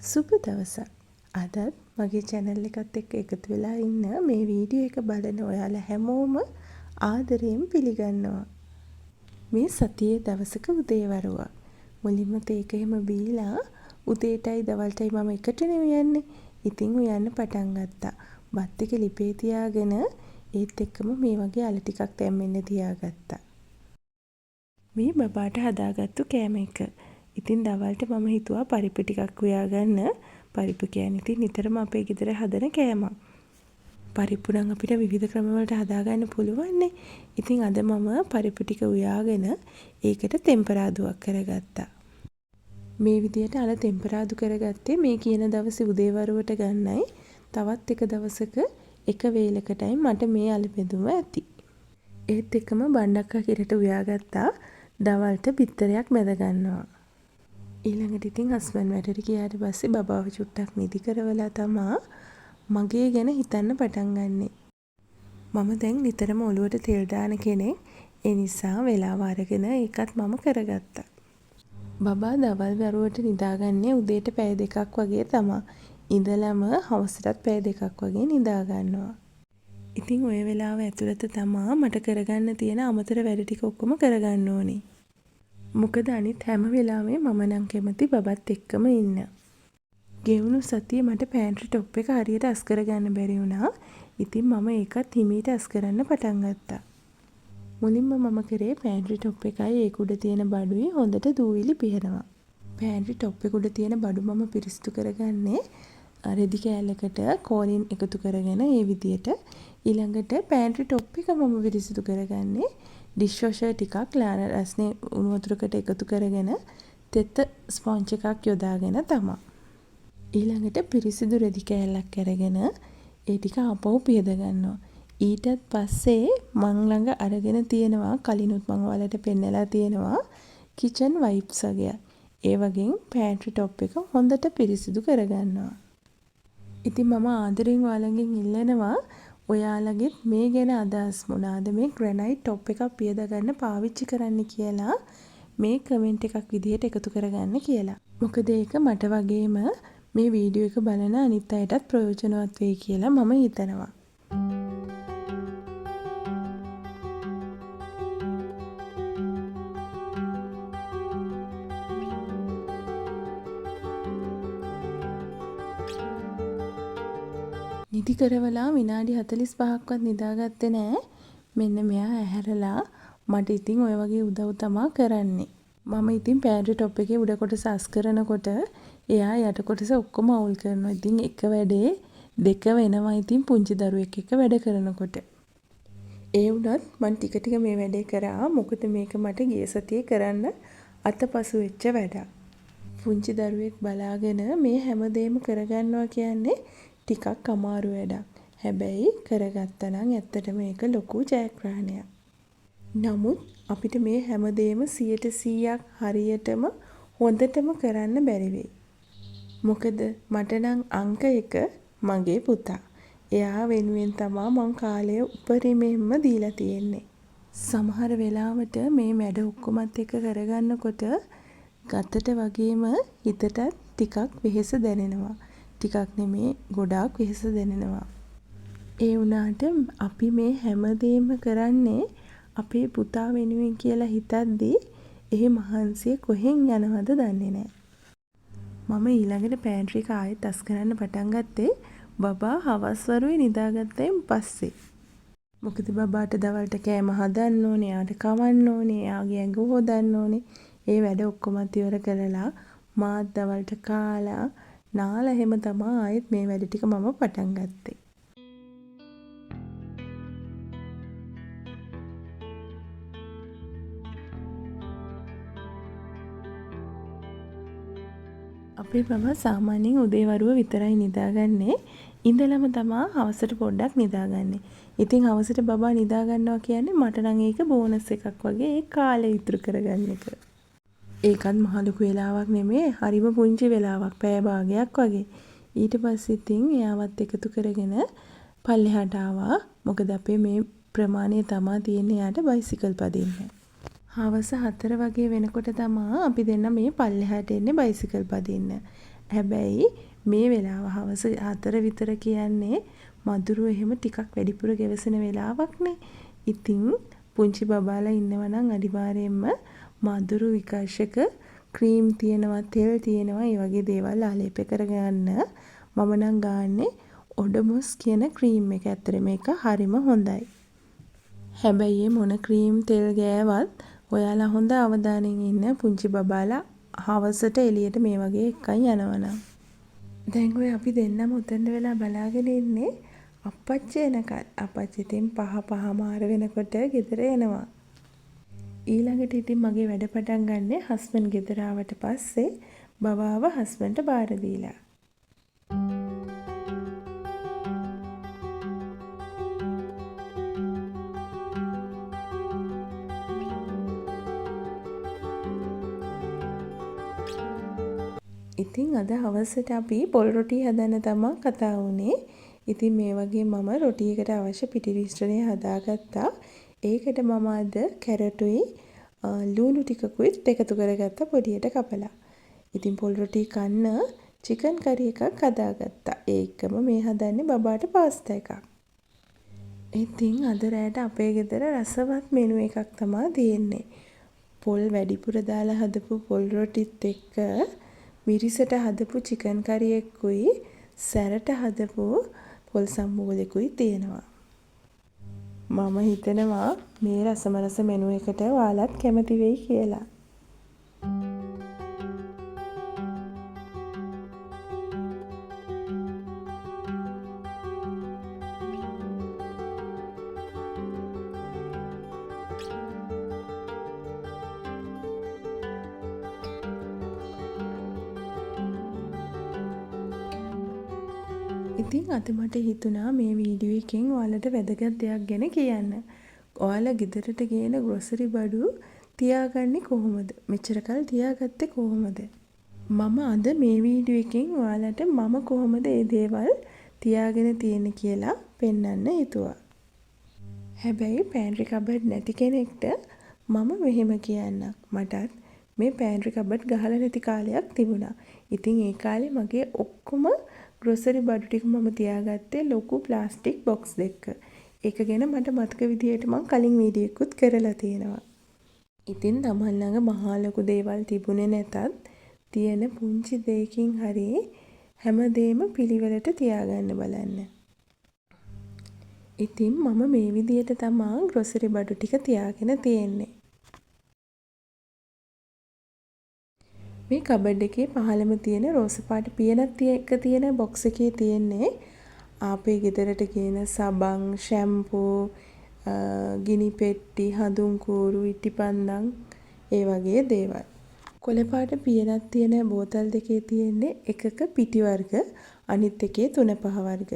සුබ දවසක්. අදත් මගේ channel එකත් එක්ක එකතු වෙලා ඉන්න මේ වීඩියෝ එක බලන ඔයාලා හැමෝම ආදරයෙන් පිළිගන්නවා. මේ සතියේ දවසක උදේවරුවක්. මුලින්ම තේක එහෙම බීලා උදේටයි දවල්ටයි මම එකටනේ උයන්නේ. ඉතින් උයන්න පටන් ගත්තා. බත් එක ලිපේ තියාගෙන ඒත් එක්කම මේ වගේ අල ටිකක් දැම්මෙන්න තියාගත්තා. මේ බබාට හදාගත්තු කෑම එක. ඉතින් දවල්ට මම හිතුවා පරිප්පු ටිකක් උයාගන්න. පරිප්පු කියන්නේ ඉතින් නිතරම අපේ ගෙදර හදන කෑමක්. පරිප්පු නම් අපිට විවිධ ක්‍රම වලට හදාගන්න පුළුවන්නේ. ඉතින් අද මම පරිප්පු ටික උයාගෙන ඒකට තෙම්පරාදුවක් කරගත්තා. මේ විදියට අල තෙම්පරාදු කරගත්තේ මේ කියන දවසේ උදේවරුවට ගන්නයි. තවත් එක දවසක එක වේලකටයි මට මේ අල බෙදුම ඇති. ඒත් එක්කම බණ්ඩක්කා කිරට උයාගත්තා. දවල්ට බිත්තරයක් මැද ගන්නවා. ඊළඟට ඉතින් හස්බන්ඩ් වැඩට ගියාට පස්සේ බබාව චුට්ටක් නිදි කරවලා තමා මගේ ගැන හිතන්න පටන් ගන්නෙ. මම දැන් නිතරම ඔලුවට තෙල් දාන කෙනෙක්. ඒ නිසා වෙලාව අරගෙන ඒකත් මම කරගත්තා. බබා දවල් වරුවට නිදාගන්නේ උදේට පැය 2ක් වගේ තමා. ඉඳලම හවසටත් පැය 2ක් වගේ නිදා ගන්නවා. ඉතින් ওই වෙලාව ඇතුළත තමා මට කරගන්න තියෙන අමතර වැඩ ටික ඔක්කොම කරගන්න ඕනේ. මොකද අනිත් හැම වෙලාවෙම මම නම් කැමති බබත් එක්කම ඉන්න. ගෙවුණු සතියේ මට පෑන්ට්‍රි টොප් එක හරියට අස් කරගන්න බැරි වුණා. ඉතින් මම ඒකත් හිමීට අස් කරන්න පටන් ගත්තා. මුලින්ම මම කරේ පෑන්ට්‍රි টොප් එකයි ඒක උඩ තියෙන බඩුයි හොඳට දූවිලි පිහනවා. පෑන්ට්‍රි টොප් එක උඩ තියෙන බඩු මම පිරිසිදු කරගන්නේ රෙදි කෑල්ලකට කෝලින් එකතු කරගෙන ඒ විදියට. ඊළඟට පෑන්ට්‍රි টොප් එක මම පිරිසිදු කරගන්නේ ඩිෂ් වොෂර් ටිකක් ලාන රස්නේ උණු වතුරකට එකතු කරගෙන තෙත ස්පොන්ජ් එකක් යොදාගෙන තමයි. ඊළඟට පිරිසිදු රෙදි කෑල්ලක් අරගෙන ඒ ටික ආපහු පියද ගන්නවා. ඊටත් පස්සේ මං ළඟ අරගෙන තියෙනවා කලිනුත් මම ඔයාලට පෙන්නලා තියෙනවා කිචන් වයිප්ස් වගේ. ඒ වගේම පෑන්ට්‍රි টොප් එක හොඳට පිරිසිදු කරගන්නවා. ඉතින් මම ආදරෙන් ඔයාලගෙන් ඉල්ලනවා ඔයාලගෙත් මේ ගැන අදහස් මොනවාද මේ ග්‍රැනයිට් টොප් එකක් පියද ගන්න පාවිච්චි කරන්න කියලා මේ කමෙන්ට් එකක් විදිහට එකතු කරගන්න කියලා. මොකද ඒක මට වගේම මේ වීඩියෝ එක බලන අනිත් අයටත් ප්‍රයෝජනවත් වෙයි කියලා මම හිතනවා. නිදි කරවලා විනාඩි 45ක්වත් නිදාගත්තේ නෑ. මෙන්න මෙයා ඇහැරලා මට ඉතින් ඔය වගේ උදව් තමා කරන්නේ. මම ඉතින් පෑන්ට්‍රි টොප් එකේ උඩ කොටස අස් කරනකොට එයා යට කොටස ඔක්කොම අවුල් කරනවා. ඉතින් එක වැඩේ දෙක වෙනවා ඉතින් පුංචි දරුවෙක් එක්ක වැඩ කරනකොට. ඒ වුණත් මම ටික ටික මේ වැඩේ කරා. මොකද මේක මට ගිය සතියේ කරන්න අතපසු වෙච්ච වැඩක්. පුංචි දරුවෙක් බලාගෙන මේ හැමදේම කරගන්නවා කියන්නේ ටිකක් අමාරු වැඩක්. හැබැයි කරගත්තා නම් ඇත්තටම ඒක ලොකු ජයග්‍රහණයක්. නමුත් අපිට මේ හැමදේම 100% හරියටම හොඳටම කරන්න බැරි වෙයි. මොකද මට නම් අංක 1 මගේ පුතා. එයා වෙනුවෙන් තමයි මං කාලය උපරිමයෙන්ම දීලා තියෙන්නේ. සමහර වෙලාවට මේ වැඩ ඔක්කොමත් එක කරගන්නකොට ගතට වගේම හිතටත් ටිකක් වෙහෙස දැනෙනවා. ටිකක් නෙමේ ගොඩාක් වෙහෙස දැනෙනවා. ඒ වුණාට අපි මේ හැමදේම කරන්නේ අපේ පුතා වෙනුවෙන් කියලා හිතද්දී ඒ මහන්සිය කොහෙන් යනවද දන්නේ නැහැ. මම ඊළඟට පෑන්ට්‍රි එක ආයෙත් අස් කරන්න පටන් ගත්තේ බබා හවස් වරුවේ නිදාගත්තයින් පස්සේ. මොකද බබාට දවල්ට කෑම හදන්න ඕනේ, එයාට කවන්න ඕනේ, එයාගේ ඇඟ හොදන්න ඕනේ. ඒ වැඩ ඔක්කොමත් ඉවර කරලා මාත් දවල්ට කාලා නාලා එහෙම තමයි ආයෙත් මේ වැඩ ටික මම පටන් ගත්තේ. අපේ බබා සාමාන්‍යයෙන් උදේවරුව විතරයි නිදාගන්නේ. ඉඳලම තමා හවසට පොඩ්ඩක් නිදාගන්නේ. ඉතින් හවසට බබා නිදා ගන්නවා කියන්නේ මට නම් ඒක බෝනස් එකක් වගේ ඒ කාලේ ඉතුරු කරගන්න එක. ඒකත් මහ ලොකු වෙලාවක් නෙමෙයි. හරිම පුංචි වෙලාවක්. පැය භාගයක් වගේ. ඊට පස්සේ ඉතින් එයාවත් එකතු කරගෙන පල්ලෙහාට ආවා. මොකද අපේ මේ ප්‍රමාණය තමා තියෙන්නේ යාට බයිසිකල් පදින්න. හවස 4 වගේ වෙනකොට තමා අපි දෙන්න මේ පල්ලෙහාට එන්නේ බයිසිකල් පදින්න. හැබැයි මේ වෙලාව හවස 4 විතර කියන්නේ මදුරු එහෙම ටිකක් වැඩිපුර ගෙවසෙන වෙලාවක්නේ. ඉතින් පුංචි බබාලා ඉන්නවා නම් අනිවාර්යයෙන්ම මදුරු විකර්ෂක ක්‍රීම් තියෙනවා, තෙල් තියෙනවා, ඒ වගේ දේවල් ආලේප කරගන්න. මම නම් ගාන්නේ ඔඩොමොස් කියන ක්‍රීම් එක. ඇත්තට මේක හරිම හොඳයි. හැබැයි මොන ක්‍රීම් තෙල් ගෑවත් ඔයාලා හොඳ අවධානයෙන් ඉන්න පුංචි බබාලා හවසට එළියට මේ වගේ එකයි යනවනම්. දැන් ඔය අපි දෙන්නම උතෙන්ද වෙලා බලාගෙන ඉන්නේ අප්පච්චි එනකල්. අප්පච්චි ඉතින් 5:05 වෙනකොට ගෙදර එනවා. ඊළඟට ඉතින් මගේ වැඩ පටන් ගන්නෙ හස්බන්ඩ් ගෙදර ආවට පස්සේ බබාව හස්බන්ඩ්ට බාර දීලා. ඉතින් අද හවසට අපි පොල් රොටි හදන්න තමයි කතා වුණේ. ඉතින් මේ වගේ මම රොටියකට අවශ්‍ය පිටිරිස්ටරේ හදාගත්තා. ඒකට මම අද කැරටුයි ලූණු ටිකකුත් එකතු කරගත්තා පොඩියට කපලා. ඉතින් පොල් රොටි කන්න චිකන් කරි එකක් හදාගත්තා. ඒකම මේ හදන්නේ බබාට පාස්තා එකක්. ඉතින් අද රෑට අපේ ගෙදර රසවත් මෙනු එකක් තමයි තියෙන්නේ. පොල් වැඩිපුර දාලා හදපු පොල් රොටිත් එක්ක මිරිසට හදපු චිකන් කරි එකකුයි සැරට හදපු පොල් සම්බෝලෙකුයි තියෙනවා. මම හිතනවා මේ රසමරස මෙනු එකට ඔයාලත් කැමති වෙයි කියලා. ඉතින් අද මට හිතුණා මේ වීඩියෝ එකෙන් ඔයාලට වැදගත් දෙයක් ගැන කියන්න. ඔයාලා ගෙදරට ගේන ග්‍රොසරි බඩු තියාගන්නේ කොහොමද? මෙච්චර කල් තියාගත්තේ කොහොමද? මම අද මේ වීඩියෝ එකෙන් ඔයාලට මම කොහොමද මේ දේවල් තියාගෙන තියෙන්නේ කියලා පෙන්වන්න හිතුවා. හැබැයි පෑන්ට්‍රි කබඩ් නැති කෙනෙක්ට මම මෙහෙම කියන්නම්. මටත් මේ පෑන්ට්‍රි කබඩ් ගහලා නැති කාලයක් තිබුණා. ඉතින් ඒ කාලේ මගේ ඔක්කොම ග්‍රොසරි බඩු ටික මම තියාගත්තේ ලොකු ප්ලාස්ටික් බොක්ස් දෙකක. ඒක ගැන මට මතක විදියට මම කලින් වීඩියෝ එකකුත් කරලා තියෙනවා. ඉතින් තමන් ළඟ මහා ලොකු දේවල් තිබුණේ නැතත් තියෙන පුංචි දෙයකින් හරි හැමදේම පිළිවෙලට තියාගන්න බලන්න. ඉතින් මම මේ විදියට තමයි ග්‍රොසරි බඩු ටික තියාගෙන තියෙන්නේ. මේ කබඩ් එකේ පහළම තියෙන රෝස පාට පියනක් එක තියෙන බොක්ස් එකේ තියෙන්නේ අපේ ගෙදරට ගේන සබන්, ෂැම්පූ, ගිනි පෙට්ටි, හඳුන් කූරු, ඉටිපන්දම් ඒ වගේ දේවල්. කොළ පාට පියනක් තියෙන බෝතල් දෙකේ තියෙන්නේ එකක පිටි වර්ග, අනිත් එකේ 3-5 වර්ග.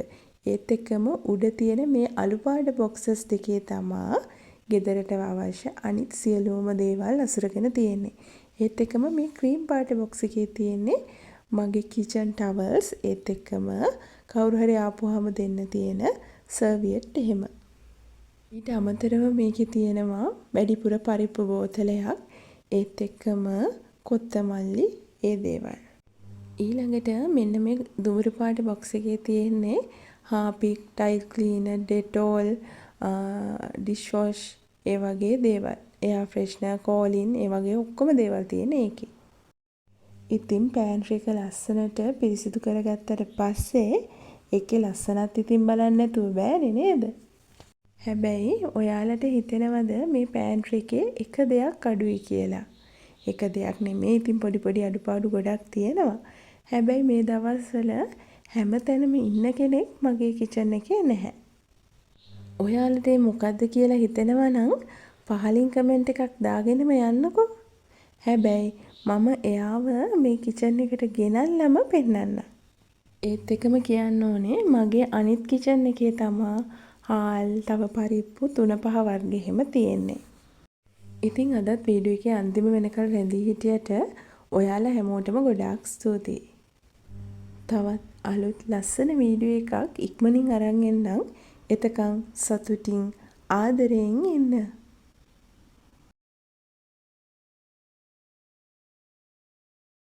ඒත් එක්කම උඩ තියෙන මේ අලු පාට බොක්සස් දෙකේ තමා ගෙදරට අවශ්‍ය අනිත් සියලුම දේවල් අසුරගෙන තියෙන්නේ. ඒත් එක්කම මේ ක්‍රීම් පාට බොක්ස් එකේ තියෙන්නේ මගේ කිචන් ටවල්ස්, ඒත් එක්කම කවුරු හරි ආපුවාම දෙන්න තියෙන සර්වියට් එහෙම. ඊට අමතරව මේකේ තියෙනවා වැඩිපුර පරිප්පු බෝතලයක්, ඒත් එක්කම කොත්තමල්ලි ඒ දේවල්. ඊළඟට මෙන්න මේ දුඹුරු පාට බොක්ස් එකේ තියෙන්නේ Harpic, tile cleaner, Dettol, dish wash ඒ වගේ දේවල්. එයා ෆ්‍රෙෂ්නර්, කෝලින් ඒ වගේ ඔක්කොම දේවල් තියෙන ඒකේ. ඉතින් පෑන්ට්‍රි එක ලස්සනට පිරිසිදු කරගත්තට පස්සේ ඒකේ ලස්සනත් ඉතින් බලන්න නැතුව බෑනේ නේද? හැබැයි ඔයාලට හිතෙනවද මේ පෑන්ට්‍රි එකේ එක දෙයක් අඩුයි කියලා? එක දෙයක් නෙමෙයි, ඉතින් පොඩි පොඩි අඩුපාඩු ගොඩක් තියෙනවා. හැබැයි මේ දවස්වල හැමතැනම ඉන්න කෙනෙක් මගේ කිචන් එකේ නැහැ. ඔයාලට මොකද්ද කියලා හිතෙනවා නම් පහලින් කමෙන්ට් එකක් දාගෙනම යන්නකෝ. හැබැයි මම එයාව මේ කිචන් එකට ගෙනල්ලම පෙන්නන්න. ඒත් එකම කියන්න ඕනේ මගේ අනිත් කිචන් එකේ තමා හාල්, තව පරිප්පු 3-5 වර්ග එහෙම තියෙන්නේ. ඉතින් අදත් වීඩියෝ එකේ අන්තිම වෙනකල් රැඳී හිටියට ඔයාලා හැමෝටම ගොඩාක් ස්තුතියි. තවත් අලුත් ලස්සන වීඩියෝ එකක් ඉක්මනින් අරන් එන්නම්. එතකන් සතුටින් ආදරයෙන් ඉන්න.